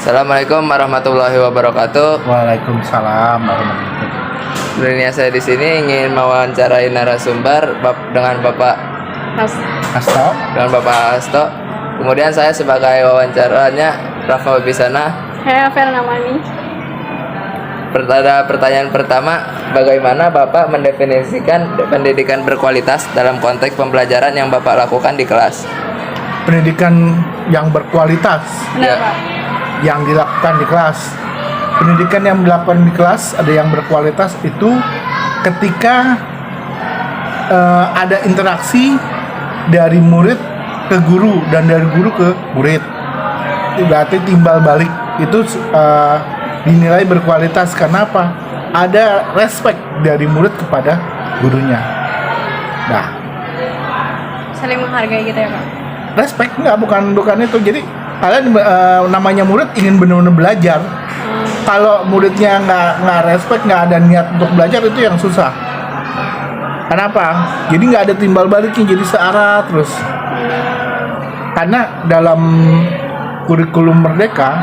Assalamualaikum warahmatullahi wabarakatuh. Waalaikumsalam warahmatullahi wabarakatuh. Sebenarnya saya di sini ingin mewawancarai narasumber dengan Bapak Asto, Hasto. Kemudian saya sebagai wawancaranya Rafa Wibisana. Saya Fernamani. Pertanyaan pertama, bagaimana Bapak mendefinisikan pendidikan berkualitas dalam konteks pembelajaran yang Bapak lakukan di kelas? pendidikan yang berkualitas Ya. Kenapa? yang dilakukan di kelas. Pendidikan yang dilakukan di kelas ada yang berkualitas itu ketika ada interaksi dari murid ke guru dan dari guru ke murid. Berarti timbal balik itu dinilai berkualitas. Kenapa? Ada respect dari murid kepada gurunya. Nah, Saling menghargai gitu ya Pak? respect enggak, bukan itu. Jadi kalian namanya murid ingin benar-benar belajar. Kalau muridnya nggak respect, nggak ada niat untuk belajar, itu yang susah. Kenapa? Jadi nggak ada timbal baliknya, jadi searah terus. Karena dalam kurikulum Merdeka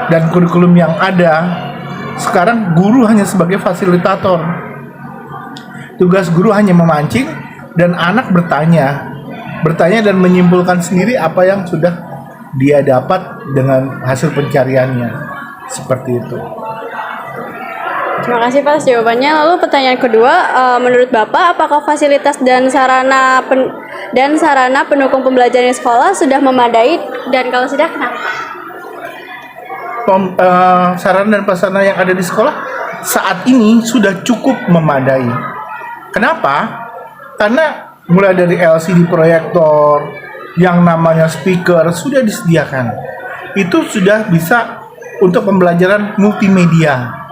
dan kurikulum yang ada sekarang, guru hanya sebagai fasilitator. Tugas guru hanya memancing dan anak bertanya dan menyimpulkan sendiri apa yang sudah dia dapat dengan hasil pencariannya. Seperti itu. Terima kasih Pak atas jawabannya. Lalu pertanyaan kedua, menurut Bapak apakah fasilitas dan sarana pendukung pembelajaran di sekolah sudah memadai, dan kalau sudah kenapa? Sarana dan prasarana yang ada di sekolah saat ini sudah cukup memadai. Kenapa? Karena mulai dari LCD proyektor, yang namanya speaker sudah disediakan. Itu sudah bisa untuk pembelajaran multimedia.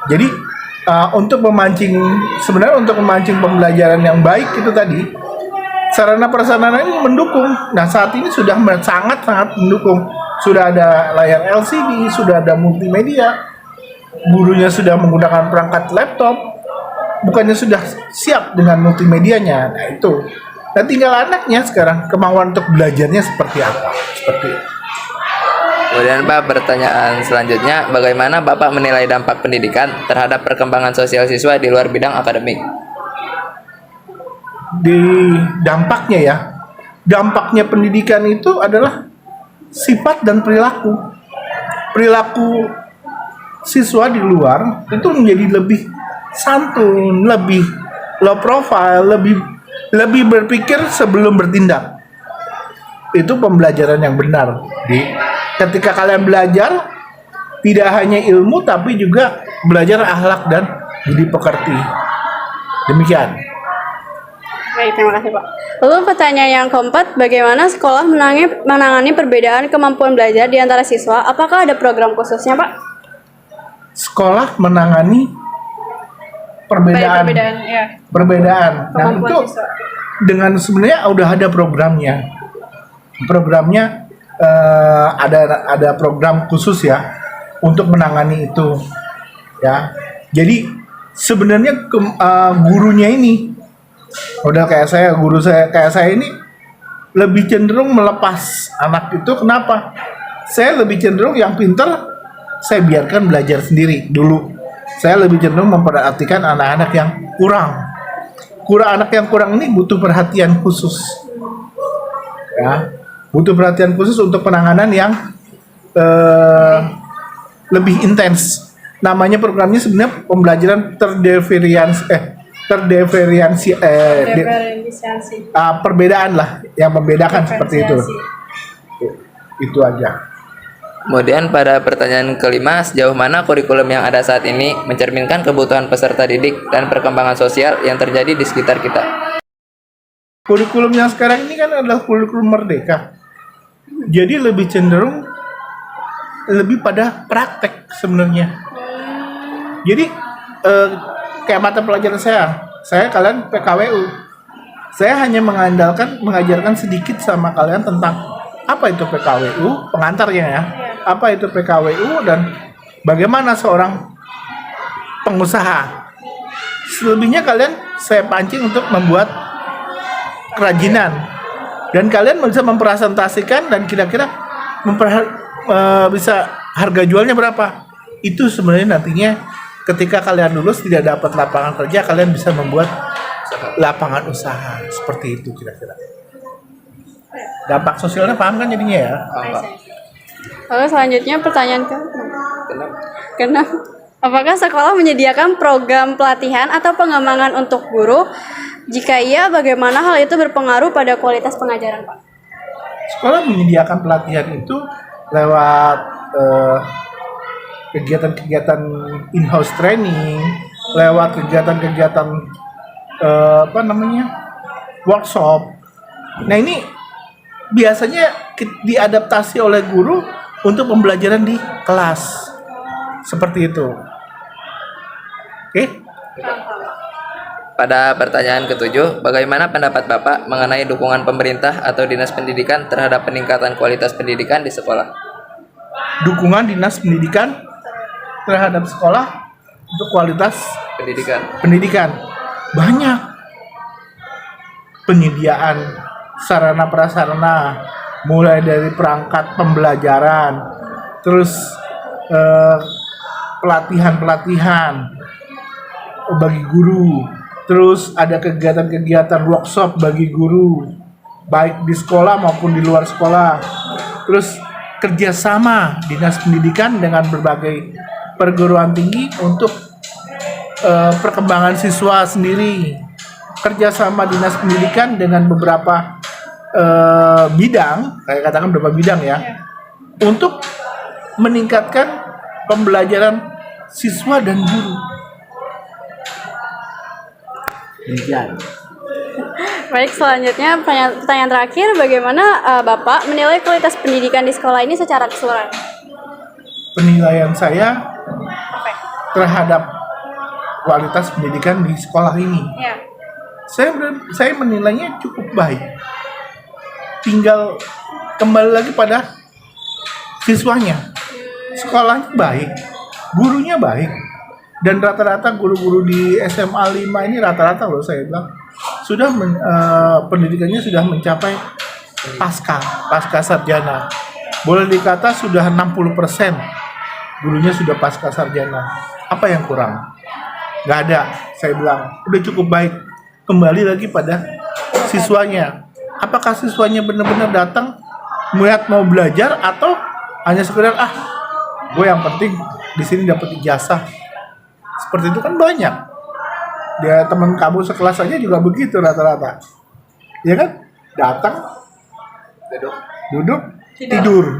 Jadi untuk memancing pembelajaran yang baik itu tadi, sarana prasarana ini mendukung. Nah, saat ini sudah sangat mendukung. Sudah ada layar LCD, sudah ada multimedia. Gurunya sudah menggunakan perangkat laptop. Bukannya sudah siap dengan multimedianya. Nah, itu. Nah, tinggal anaknya sekarang kemauan untuk belajarnya seperti apa. Seperti itu. Kemudian Pak, pertanyaan selanjutnya, bagaimana Bapak menilai dampak pendidikan terhadap perkembangan sosial siswa di luar bidang akademik? Di dampaknya pendidikan itu adalah sifat dan perilaku siswa di luar itu menjadi lebih santun, lebih low profile, lebih berpikir sebelum bertindak. Itu pembelajaran yang benar. Ketika kalian belajar, tidak hanya ilmu tapi juga belajar akhlak dan budi pekerti. Demikian. Baik, terima kasih Pak. Lalu pertanyaan yang keempat, bagaimana sekolah menangani perbedaan kemampuan belajar di antara siswa? Apakah ada program khususnya Pak? Sekolah menangani perbedaan. Ya. Nah, Kemampuan itu siswa. dengan sebenarnya udah ada programnya. Ada program khusus ya untuk menangani itu ya. Jadi sebenarnya gurunya ini udah guru saya ini lebih cenderung melepas anak itu. Kenapa? Saya lebih cenderung yang pintar saya biarkan belajar sendiri dulu. Saya lebih cenderung memperhatikan anak-anak yang kurang ini butuh perhatian khusus ya. Butuh perhatian khusus untuk penanganan yang lebih intens. Namanya programnya sebenarnya pembelajaran perbedaan lah, yang membedakan seperti itu. Itu aja. Kemudian pada pertanyaan kelima, sejauh mana kurikulum yang ada saat ini mencerminkan kebutuhan peserta didik dan perkembangan sosial yang terjadi di sekitar kita? Kurikulum yang sekarang ini kan adalah kurikulum Merdeka. Jadi lebih cenderung lebih pada praktek sebenarnya. Jadi kayak mata pelajaran saya kalian PKWU. Saya hanya mengajarkan sedikit sama kalian tentang apa itu PKWU, pengantarnya ya. Apa itu PKWU dan bagaimana seorang pengusaha. Selebihnya kalian saya pancing untuk membuat kerajinan. Dan kalian bisa mempresentasikan dan kira-kira bisa harga jualnya berapa? Itu sebenarnya nantinya ketika kalian lulus tidak dapat lapangan kerja, kalian bisa membuat lapangan usaha seperti itu kira-kira. Dampak sosialnya paham kan jadinya ya? Lalu selanjutnya pertanyaan ke Kenapa? kenapa? Apakah sekolah menyediakan program pelatihan atau pengembangan untuk guru? Jika iya, bagaimana hal itu berpengaruh pada kualitas pengajaran, Pak? Sekolah menyediakan pelatihan itu lewat kegiatan-kegiatan in-house training, lewat kegiatan-kegiatan workshop. Nah ini biasanya diadaptasi oleh guru untuk pembelajaran di kelas seperti itu. Oke? Pada pertanyaan ketujuh, bagaimana pendapat Bapak mengenai dukungan pemerintah atau dinas pendidikan terhadap peningkatan kualitas pendidikan di sekolah? Dukungan dinas pendidikan terhadap sekolah untuk kualitas pendidikan banyak. Penyediaan sarana prasarana mulai dari perangkat pembelajaran, terus pelatihan bagi guru, terus ada kegiatan-kegiatan workshop bagi guru baik di sekolah maupun di luar sekolah, terus kerjasama dinas pendidikan dengan berbagai perguruan tinggi untuk perkembangan siswa sendiri, kerjasama dinas pendidikan dengan beberapa bidang, kayak katakan beberapa bidang ya, untuk meningkatkan pembelajaran siswa dan guru. Demikian. Baik, selanjutnya pertanyaan terakhir, bagaimana Bapak menilai kualitas pendidikan di sekolah ini secara keseluruhan? Penilaian saya terhadap kualitas pendidikan di sekolah ini, Ya. saya menilainya cukup baik. Tinggal kembali lagi pada siswanya. Sekolahnya baik, gurunya baik, dan rata-rata guru-guru di SMA 5 ini rata-rata loh saya bilang sudah pendidikannya sudah mencapai pasca sarjana. Boleh dikata sudah 60% gurunya sudah pasca sarjana. Apa yang kurang? Gak ada, saya bilang udah cukup baik. Kembali lagi pada siswanya. Apakah siswanya benar-benar datang melihat mau belajar atau hanya sekedar gue yang penting di sini dapat ijazah. Seperti itu kan banyak. Dia teman kamu sekelas aja juga begitu rata-rata. Ya kan? Datang, duduk, tidur.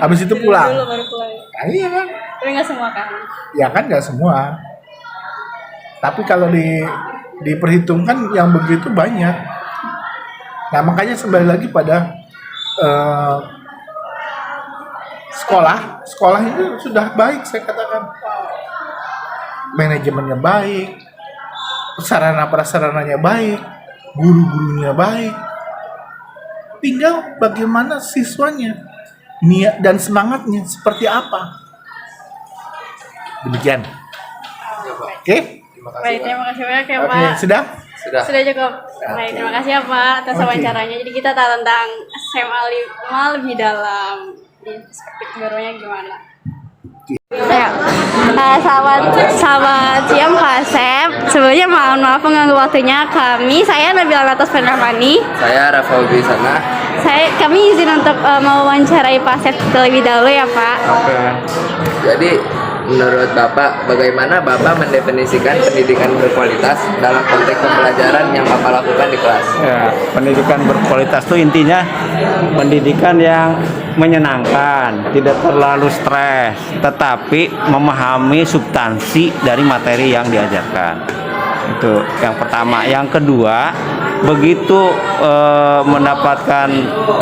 Habis itu pulang. Nah, iya kan? Tapi nggak semua kan? Ya kan nggak semua. Tapi kalau diperhitungkan yang begitu banyak. Nah makanya kembali lagi pada sekolah itu sudah baik saya katakan, manajemennya baik, sarana prasarananya baik, guru-gurunya baik, tinggal bagaimana siswanya, niat dan semangatnya seperti apa. Demikian. Oke? Baik, terima kasih banyak ya Oke, Pak. sudah? Sudah. Cukup. Baik, terima kasih ya Pak atas Oke. wawancaranya. Jadi kita tahu tentang SMA 5 lebih dalam. Di perspektif gurunya gimana? Ya, selamat siang Pak Asep. Sebelumnya mohon maaf mengganggu waktunya kami. Saya Nabila Latos Penramani. Saya Rafa Wisana. Kami izin untuk mewawancarai Pak Asep terlebih dahulu ya Pak. Oke. Jadi menurut Bapak, bagaimana Bapak mendefinisikan pendidikan berkualitas dalam konteks pembelajaran yang Bapak lakukan di kelas? Ya, pendidikan berkualitas itu intinya pendidikan yang menyenangkan, tidak terlalu stres, tetapi memahami substansi dari materi yang diajarkan. Itu yang pertama. Yang kedua, begitu mendapatkan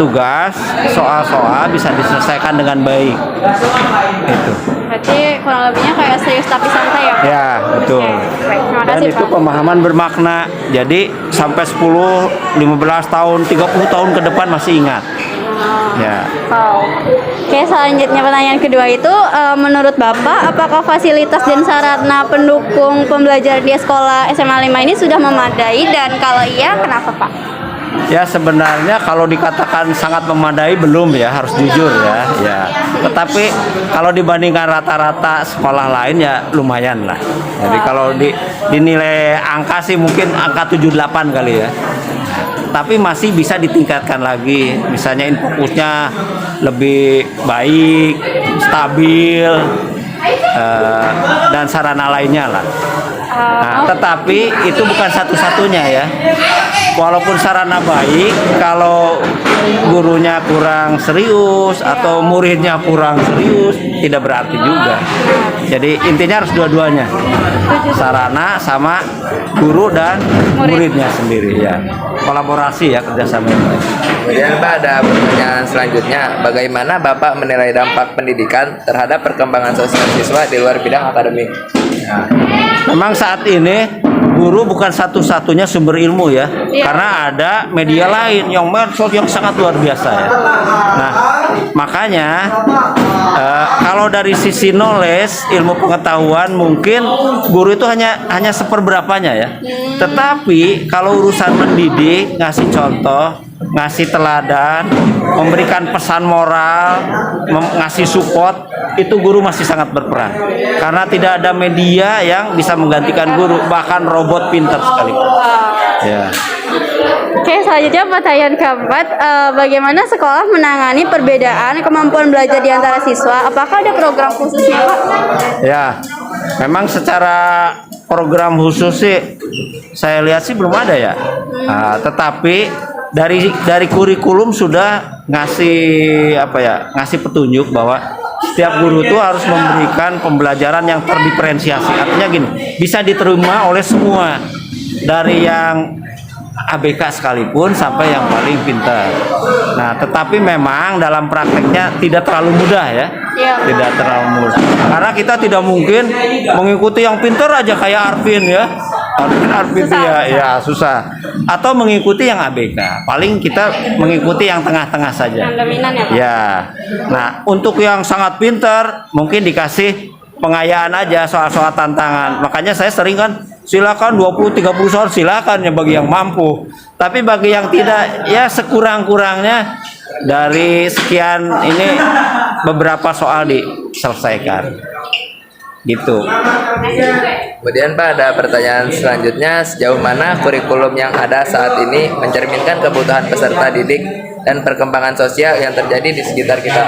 tugas, soal-soal bisa diselesaikan dengan baik. Itu. Berarti kurang lebihnya kayak serius tapi santai ya Pak? Ya, betul. Oke, baik, terima Dan kasih itu Pak. pemahaman bermakna. Jadi sampai 10, 15 tahun, 30 tahun ke depan masih ingat. Ya. Wow. Oke, selanjutnya pertanyaan kedua itu menurut Bapak apakah fasilitas dan sarana pendukung pembelajaran di sekolah SMA 5 ini sudah memadai dan kalau iya kenapa Pak? Ya sebenarnya kalau dikatakan sangat memadai belum ya, harus jujur ya. Ya. tetapi kalau dibandingkan rata-rata sekolah lain ya lumayan lah. Jadi kalau dinilai angka sih mungkin angka 78 kali ya. Tapi masih bisa ditingkatkan lagi. Misalnya fokusnya lebih baik, stabil, dan sarana lainnya lah. Nah, tetapi itu bukan satu-satunya ya. Walaupun sarana baik, kalau gurunya kurang serius atau muridnya kurang serius, tidak berarti juga. Jadi intinya harus dua-duanya, sarana sama guru dan muridnya sendiri ya. Kolaborasi ya, kerjasama yang baik. Kemudian Pak, ada pertanyaan selanjutnya, bagaimana Bapak menilai dampak pendidikan terhadap perkembangan sosial siswa di luar bidang akademik? Nah, memang saat ini guru bukan satu-satunya sumber ilmu ya, karena ada media lain yang medsos yang sangat luar biasa ya. Nah, makanya kalau dari sisi knowledge, ilmu pengetahuan mungkin guru itu hanya seperberapanya ya. Tetapi kalau urusan mendidik, ngasih contoh, ngasih teladan, memberikan pesan moral, ngasih support, itu guru masih sangat berperan. Karena tidak ada media yang bisa menggantikan guru, bahkan robot pintar sekalipun. Ya. Oke, selanjutnya pertanyaan keempat, bagaimana sekolah menangani perbedaan kemampuan belajar di antara siswa? Apakah ada program khususnya, Pak? Ya, memang secara program khusus sih saya lihat sih belum ada ya. Nah, tetapi dari kurikulum sudah ngasih ngasih petunjuk bahwa setiap guru itu harus memberikan pembelajaran yang terdiferensiasi. Artinya gini, bisa diterima oleh semua, dari yang ABK sekalipun sampai yang paling pintar. Nah, tetapi memang dalam prakteknya tidak terlalu mudah ya. Tidak terlalu mudah. Karena kita tidak mungkin mengikuti yang pintar aja kayak Arvin ya. Arvin ya susah. Atau mengikuti yang ABK. Paling kita mengikuti yang tengah-tengah saja. Yang dominan ya, Pak? Ya. Nah, untuk yang sangat pintar mungkin dikasih pengayaan aja soal-soal tantangan. Makanya saya sering kan, silakan 20-30 soal silakan ya bagi yang mampu. Tapi bagi yang tidak, ya sekurang-kurangnya dari sekian ini beberapa soal diselesaikan. Gitu. Kemudian Pak, ada pertanyaan selanjutnya, sejauh mana kurikulum yang ada saat ini mencerminkan kebutuhan peserta didik dan perkembangan sosial yang terjadi di sekitar kita?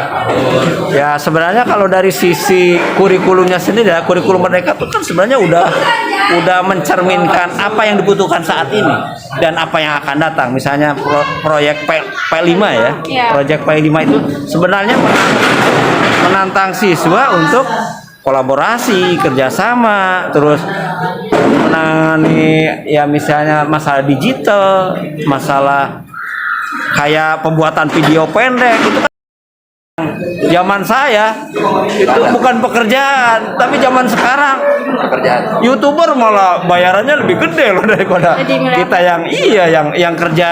Ya sebenarnya kalau dari sisi kurikulumnya sendiri ya, kurikulum Merdeka itu kan sebenarnya udah mencerminkan apa yang dibutuhkan saat ini dan apa yang akan datang. Misalnya proyek P5 ya, proyek P5 itu sebenarnya menantang siswa untuk kolaborasi, kerjasama, terus menangani ya misalnya masalah digital, masalah kayak pembuatan video pendek itu kan zaman saya itu bukan pekerjaan, tapi zaman sekarang Pekerjaan. YouTuber malah bayarannya lebih gede loh daripada kita yang kerja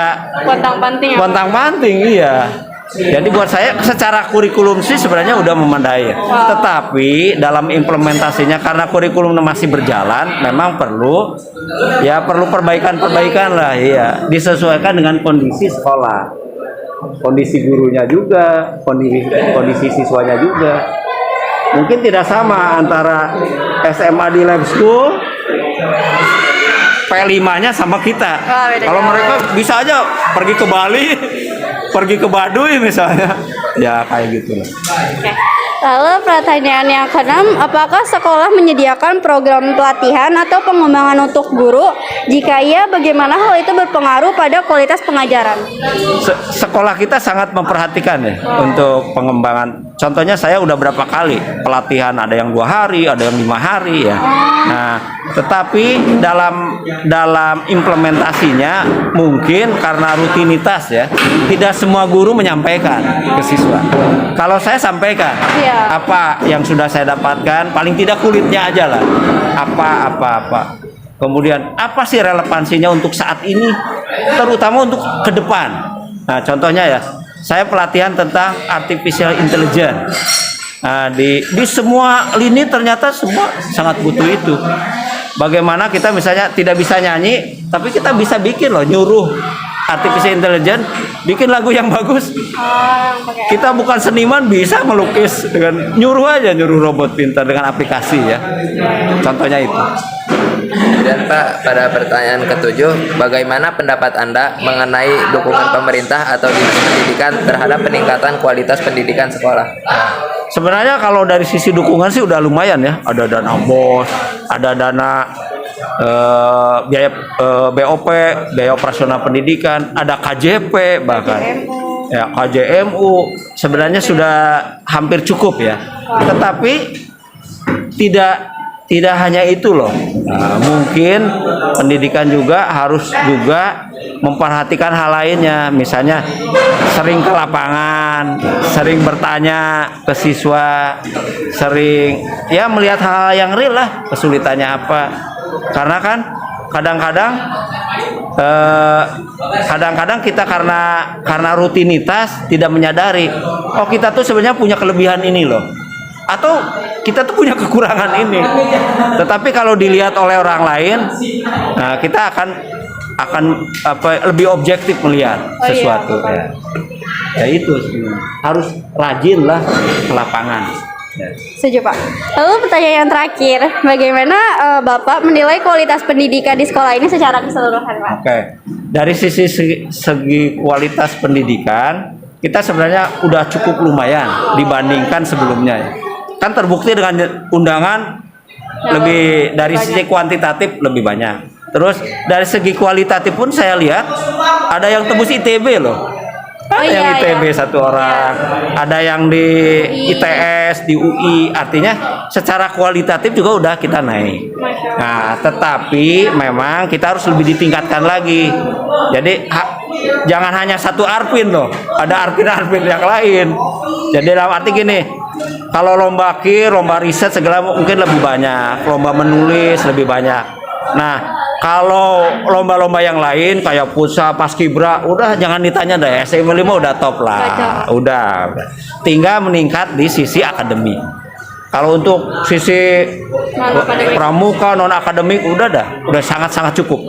pontang-panting iya. Jadi buat saya secara kurikulum sih sebenarnya udah memadai. Tetapi dalam implementasinya karena kurikulum masih berjalan, memang perlu perbaikan lah ya. Disesuaikan dengan kondisi sekolah, kondisi gurunya juga, kondisi siswanya juga. Mungkin tidak sama antara SMA di lab school P5-nya sama kita. Kalau mereka bisa aja pergi ke Bali, pergi ke Baduy misalnya, ya kayak gitu lah. Oke. Lalu pertanyaan yang keenam, apakah sekolah menyediakan program pelatihan atau pengembangan untuk guru? Jika iya, bagaimana hal itu berpengaruh pada kualitas pengajaran? Sekolah kita sangat memperhatikan ya untuk pengembangan. Contohnya saya udah berapa kali pelatihan, ada yang 2 hari, ada yang 5 hari ya. Nah, tetapi dalam implementasinya mungkin karena rutinitas ya, tidak semua guru menyampaikan ke siswa. Kalau saya sampaikan apa yang sudah saya dapatkan, paling tidak kulitnya aja lah. Apa. Kemudian apa sih relevansinya untuk saat ini, terutama untuk ke depan. Nah, contohnya ya, saya pelatihan tentang artificial intelligence. Nah, di semua lini ternyata semua sangat butuh itu. Bagaimana kita misalnya tidak bisa nyanyi, tapi kita bisa bikin loh, nyuruh artificial intelligence bikin lagu yang bagus. Kita bukan seniman bisa melukis dengan nyuruh robot pintar dengan aplikasi ya. Contohnya itu. Dan Pak, pada pertanyaan ketujuh, bagaimana pendapat Anda mengenai dukungan pemerintah atau dinas pendidikan terhadap peningkatan kualitas pendidikan sekolah? Sebenarnya kalau dari sisi dukungan sih udah lumayan ya. Ada dana BOS, ada dana biaya BOP, biaya operasional pendidikan, ada KJP bahkan. Ya, KJMU sebenarnya sudah hampir cukup ya. Tetapi tidak hanya itu loh. Nah, mungkin pendidikan juga harus juga memperhatikan hal lainnya. Misalnya sering ke lapangan, sering bertanya ke siswa, sering ya melihat hal yang real lah, kesulitannya apa. Karena kan kadang-kadang kita karena rutinitas tidak menyadari, oh kita tuh sebenarnya punya kelebihan ini loh. Atau kita tuh punya kekurangan ini. Tetapi kalau dilihat oleh orang lain, nah kita akan lebih objektif melihat sesuatu. Ya itu sebenarnya. Harus rajin lah ke lapangan. Ya. Setuju Pak. Lalu pertanyaan yang terakhir, bagaimana Bapak menilai kualitas pendidikan di sekolah ini secara keseluruhan Pak? Oke, dari segi kualitas pendidikan kita sebenarnya udah cukup lumayan dibandingkan sebelumnya ya. Kan terbukti dengan undangan lebih dari sisi kuantitatif lebih banyak. Terus dari segi kualitatif pun saya lihat ada yang tembus ITB loh. Ada yang ITB satu orang, ada yang di ITS, di UI. Artinya secara kualitatif juga udah kita naik. Nah, tetapi memang kita harus lebih ditingkatkan lagi. Jadi jangan hanya satu Arvin loh, ada Arvin yang lain. Jadi dalam arti gini, kalau lomba lomba riset segala mungkin lebih banyak, lomba menulis lebih banyak. Nah, kalau lomba-lomba yang lain kayak Pusat, Paskibra, udah jangan ditanya deh, SMA 5 udah top lah. Udah. Tinggal meningkat di sisi akademik. Kalau untuk sisi pramuka non akademik udah sangat-sangat cukup.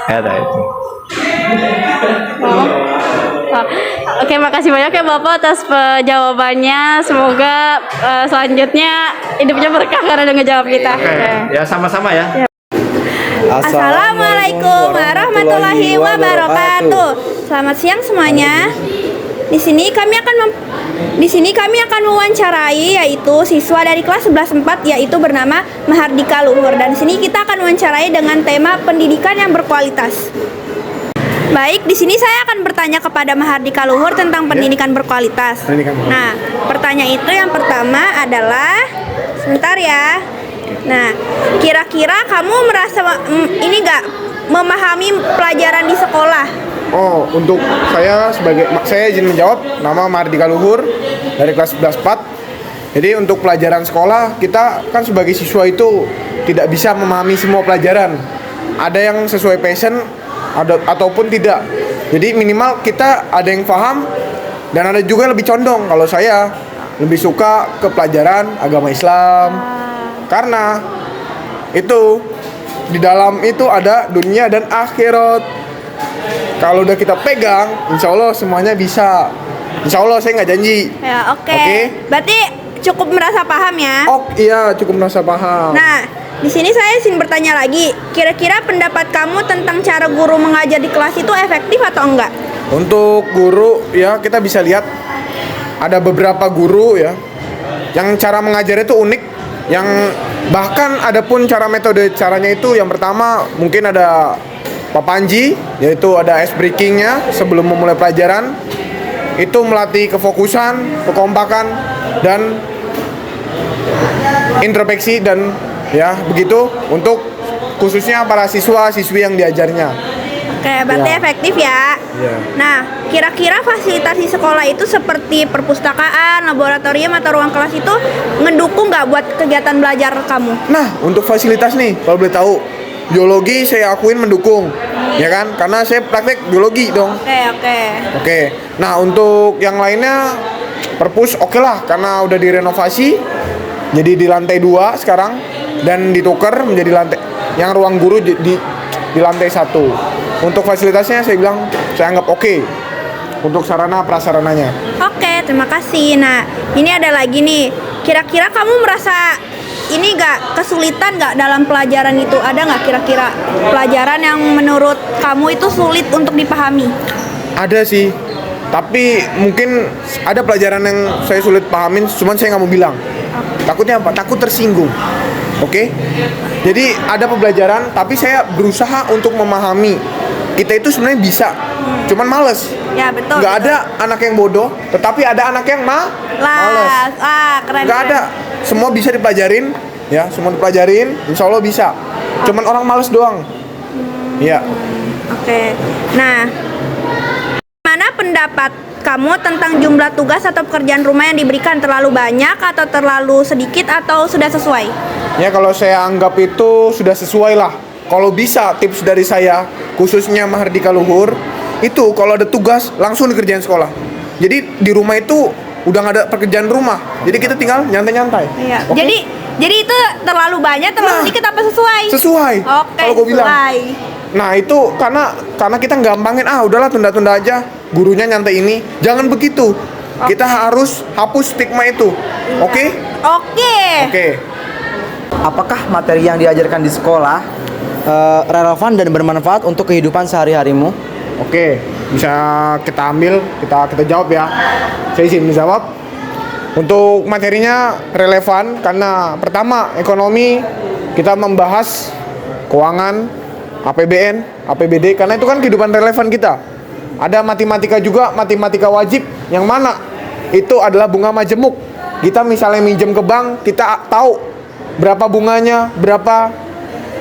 Ya itu. Oke, makasih banyak ya Bapak atas jawabannya. Semoga selanjutnya hidupnya berkah karena udah ngejawab kita. Ya sama-sama ya. Assalamualaikum warahmatullahi wabarakatuh. Selamat siang semuanya. Di sini kami akan mewawancarai yaitu siswa dari kelas 11/4 yaitu bernama Mahardika Luhur, dan di sini kita akan mewawancarai dengan tema pendidikan yang berkualitas. Baik, di sini saya akan bertanya kepada Mahardika Luhur tentang pendidikan berkualitas. Nah, pertanyaan itu yang pertama adalah, sebentar ya. Nah, kira-kira kamu merasa ini nggak memahami pelajaran di sekolah? Oh, untuk saya izin menjawab. Nama Mahardika Luhur dari kelas 11/4. Jadi untuk pelajaran sekolah kita kan sebagai siswa itu tidak bisa memahami semua pelajaran. Ada yang sesuai passion, ataupun tidak. Jadi minimal kita ada yang paham dan ada juga yang lebih condong. Kalau saya lebih suka ke pelajaran agama Islam. Karena itu di dalam itu ada dunia dan akhirat. Kalau udah kita pegang, insya Allah semuanya bisa. Insya Allah saya nggak janji. Ya, oke. Berarti cukup merasa paham ya? Oh iya, cukup merasa paham. Nah, di sini saya ingin bertanya lagi. Kira-kira pendapat kamu tentang cara guru mengajar di kelas itu efektif atau enggak? Untuk guru ya kita bisa lihat ada beberapa guru ya yang cara mengajarnya itu unik. Yang bahkan ada pun metode caranya itu yang pertama mungkin ada Pak Panji, yaitu ada ice breakingnya sebelum memulai pelajaran. Itu melatih kefokusan, kekompakan, dan introspeksi dan ya begitu untuk khususnya para siswa-siswi yang diajarnya. Oke, berarti efektif ya. Nah, kira-kira fasilitas di sekolah itu seperti perpustakaan, laboratorium, atau ruang kelas itu ngedukung nggak buat kegiatan belajar kamu? Nah, untuk fasilitas nih, kalau boleh tahu, biologi saya akuin mendukung, ya kan? Karena saya praktek biologi dong. Oke. Nah, untuk yang lainnya, perpus oke lah, karena udah direnovasi, jadi di lantai 2 sekarang, dan ditukar menjadi lantai, yang ruang guru di lantai 1. Untuk fasilitasnya saya bilang saya anggap oke untuk sarana prasarananya. Oke, terima kasih. Nah, ini ada lagi nih. Kira-kira kamu merasa ini gak kesulitan gak dalam pelajaran itu? Ada gak kira-kira pelajaran yang menurut kamu itu sulit untuk dipahami? Ada sih, tapi mungkin ada pelajaran yang saya sulit pahamin, cuman saya nggak mau bilang. Takutnya apa? Takut tersinggung. Oke? Jadi ada pembelajaran, tapi saya berusaha untuk memahami. Kita itu sebenarnya bisa, cuman males. Ya, betul. Nggak ada anak yang bodoh, tetapi ada anak yang males. Keren. Nggak ada. Semua bisa dipelajarin, ya. Semua dipelajarin, insya Allah bisa. Cuman orang males doang. Ya. Oke. Nah, mana pendapat kamu tentang jumlah tugas atau pekerjaan rumah yang diberikan? Terlalu banyak atau terlalu sedikit atau sudah sesuai? Ya, kalau saya anggap itu sudah sesuai lah. Kalau bisa tips dari saya, khususnya Mahardika Luhur, itu kalau ada tugas langsung dikerjain sekolah. Jadi di rumah itu udah nggak ada pekerjaan rumah. Jadi kita tinggal nyantai-nyantai. Iya. Oke? Jadi itu terlalu banyak, terlalu sedikit apa sesuai? Sesuai. Oke, Kalau gue bilang. sesuai. Nah itu karena kita gampangin, udahlah tunda-tunda aja, gurunya nyantai ini. Jangan begitu. Kita harus hapus stigma itu. Oke? Oke. Apakah materi yang diajarkan di sekolah relevan dan bermanfaat untuk kehidupan sehari-harimu? Oke, bisa kita ambil, kita jawab ya. Saya izin menjawab. Untuk materinya relevan karena pertama ekonomi, kita membahas keuangan, APBN, APBD, karena itu kan kehidupan relevan kita. Ada matematika juga, matematika wajib, yang mana itu adalah bunga majemuk. Kita misalnya minjem ke bank, kita tahu berapa bunganya, berapa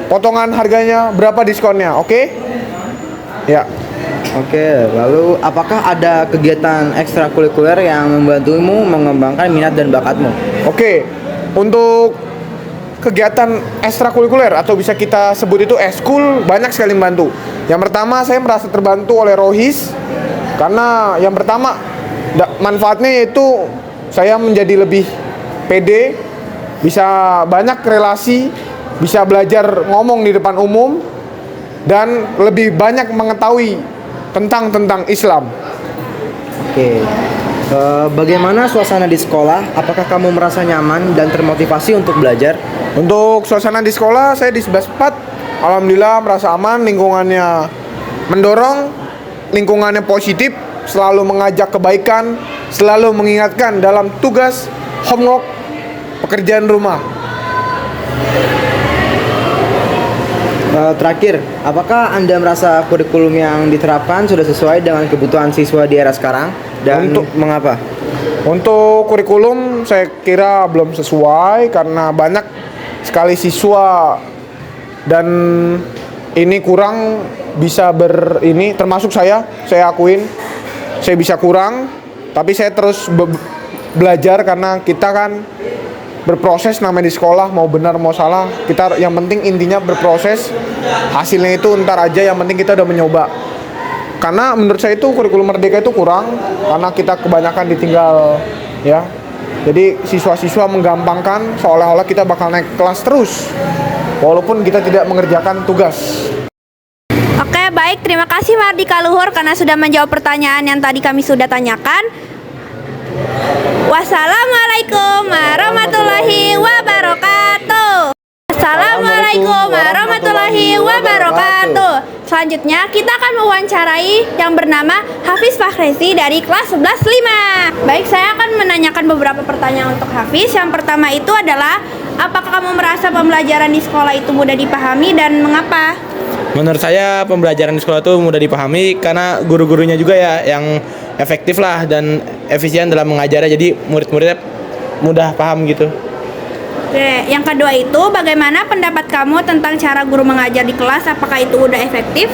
potongan harganya, berapa diskonnya, oke? Ya. Oke, lalu apakah ada kegiatan ekstrakurikuler yang membantumu mengembangkan minat dan bakatmu? Oke, untuk kegiatan ekstrakurikuler atau bisa kita sebut itu eskul banyak sekali membantu. Yang pertama saya merasa terbantu oleh Rohis karena yang pertama manfaatnya yaitu saya menjadi lebih pede, bisa banyak relasi, bisa belajar ngomong di depan umum dan lebih banyak mengetahui tentang Islam. Oke. Bagaimana suasana di sekolah? Apakah kamu merasa nyaman dan termotivasi untuk belajar? Untuk suasana di sekolah, saya di 11/4 alhamdulillah merasa aman, lingkungannya mendorong, lingkungannya positif, selalu mengajak kebaikan, selalu mengingatkan dalam tugas, homework, pekerjaan rumah. Terakhir, apakah Anda merasa kurikulum yang diterapkan sudah sesuai dengan kebutuhan siswa di era sekarang? Dan mengapa? Untuk kurikulum saya kira belum sesuai karena banyak sekali siswa dan ini kurang bisa termasuk saya akuin saya bisa kurang, tapi saya terus belajar karena kita kan berproses namanya di sekolah, mau benar mau salah kita yang penting intinya berproses, hasilnya itu ntar aja, yang penting kita udah mencoba. Karena menurut saya itu kurikulum merdeka itu kurang karena kita kebanyakan ditinggal ya. Jadi siswa-siswa menggampangkan seolah-olah kita bakal naik kelas terus walaupun kita tidak mengerjakan tugas. Oke, baik. Terima kasih Mahardika Luhur karena sudah menjawab pertanyaan yang tadi kami sudah tanyakan. Wassalamualaikum warahmatullahi wabarakatuh. Assalamualaikum warahmatullahi wabarakatuh. Selanjutnya kita akan mewawancarai yang bernama Hafiz Fahrezi dari kelas 11/5. Baik, saya akan menanyakan beberapa pertanyaan untuk Hafiz. Yang pertama itu adalah, apakah kamu merasa pembelajaran di sekolah itu mudah dipahami dan mengapa? Menurut saya pembelajaran di sekolah itu mudah dipahami karena guru-gurunya juga ya yang efektif lah dan efisien dalam mengajarnya, jadi murid-muridnya mudah paham gitu. Oke, yang kedua itu bagaimana pendapat kamu tentang cara guru mengajar di kelas? Apakah itu udah efektif?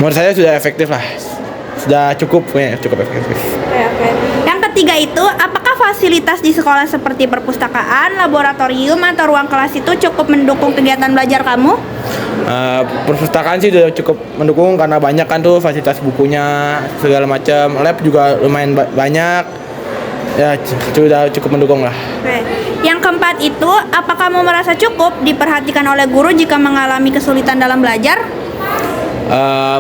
Menurut saya sudah efektif lah, sudah cukup efektif. Oke. Yang ketiga itu, apakah fasilitas di sekolah seperti perpustakaan, laboratorium, atau ruang kelas itu cukup mendukung kegiatan belajar kamu? Perpustakaan sih sudah cukup mendukung karena banyak kan tuh fasilitas bukunya segala macam, lab juga lumayan banyak, ya sudah cukup mendukung lah. Oke. Yang keempat itu, apa kamu merasa cukup diperhatikan oleh guru jika mengalami kesulitan dalam belajar?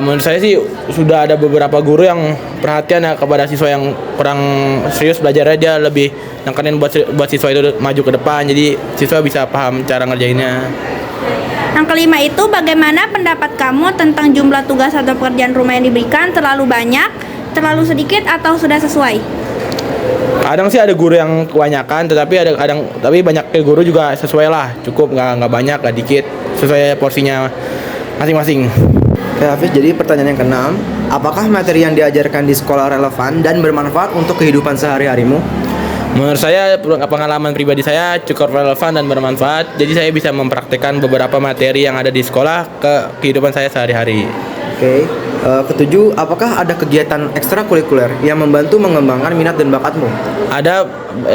Menurut saya sih sudah ada beberapa guru yang perhatian ya kepada siswa yang kurang serius belajarnya, dia lebih nekanin buat siswa itu maju ke depan, jadi siswa bisa paham cara ngerjainnya. Yang kelima itu, bagaimana pendapat kamu tentang jumlah tugas atau pekerjaan rumah yang diberikan? Terlalu banyak, terlalu sedikit, atau sudah sesuai? Kadang sih ada guru yang kebanyakan, tapi banyak guru juga sesuai lah, cukup, nggak banyak, nggak dikit, sesuai porsinya masing-masing. Oke Hafiz, jadi pertanyaan yang keenam, apakah materi yang diajarkan di sekolah relevan dan bermanfaat untuk kehidupan sehari-harimu? Menurut saya, pengalaman pribadi saya cukup relevan dan bermanfaat, jadi saya bisa mempraktikkan beberapa materi yang ada di sekolah ke kehidupan saya sehari-hari. Oke, ketujuh, apakah ada kegiatan ekstrakurikuler yang membantu mengembangkan minat dan bakatmu? Ada,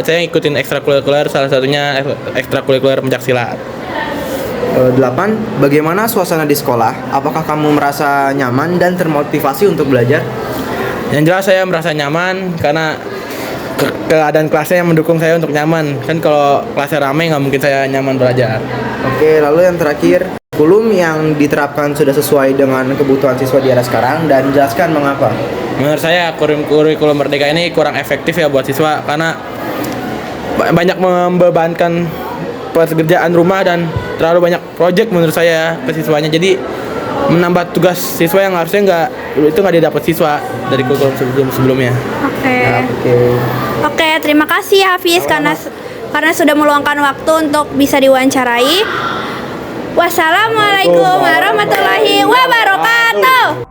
saya ikutin ekstrakurikuler, salah satunya ekstrakurikuler pencaksilat. 8. Bagaimana suasana di sekolah? Apakah kamu merasa nyaman dan termotivasi untuk belajar? Yang jelas saya merasa nyaman karena keadaan kelasnya yang mendukung saya untuk nyaman. Kan kalau kelasnya ramai nggak mungkin saya nyaman belajar. Oke, lalu yang terakhir, kurikulum yang diterapkan sudah sesuai dengan kebutuhan siswa di era sekarang, dan jelaskan mengapa. Menurut saya kurikulum Merdeka ini kurang efektif ya buat siswa karena banyak membebankan pekerjaan rumah dan terlalu banyak proyek menurut saya ke siswanya, jadi menambah tugas siswa yang harusnya nggak didapat siswa dari kurikulum sebelumnya. Oke, terima kasih Hafiz karena sudah meluangkan waktu untuk bisa diwawancarai. Wassalamualaikum warahmatullahi wabarakatuh.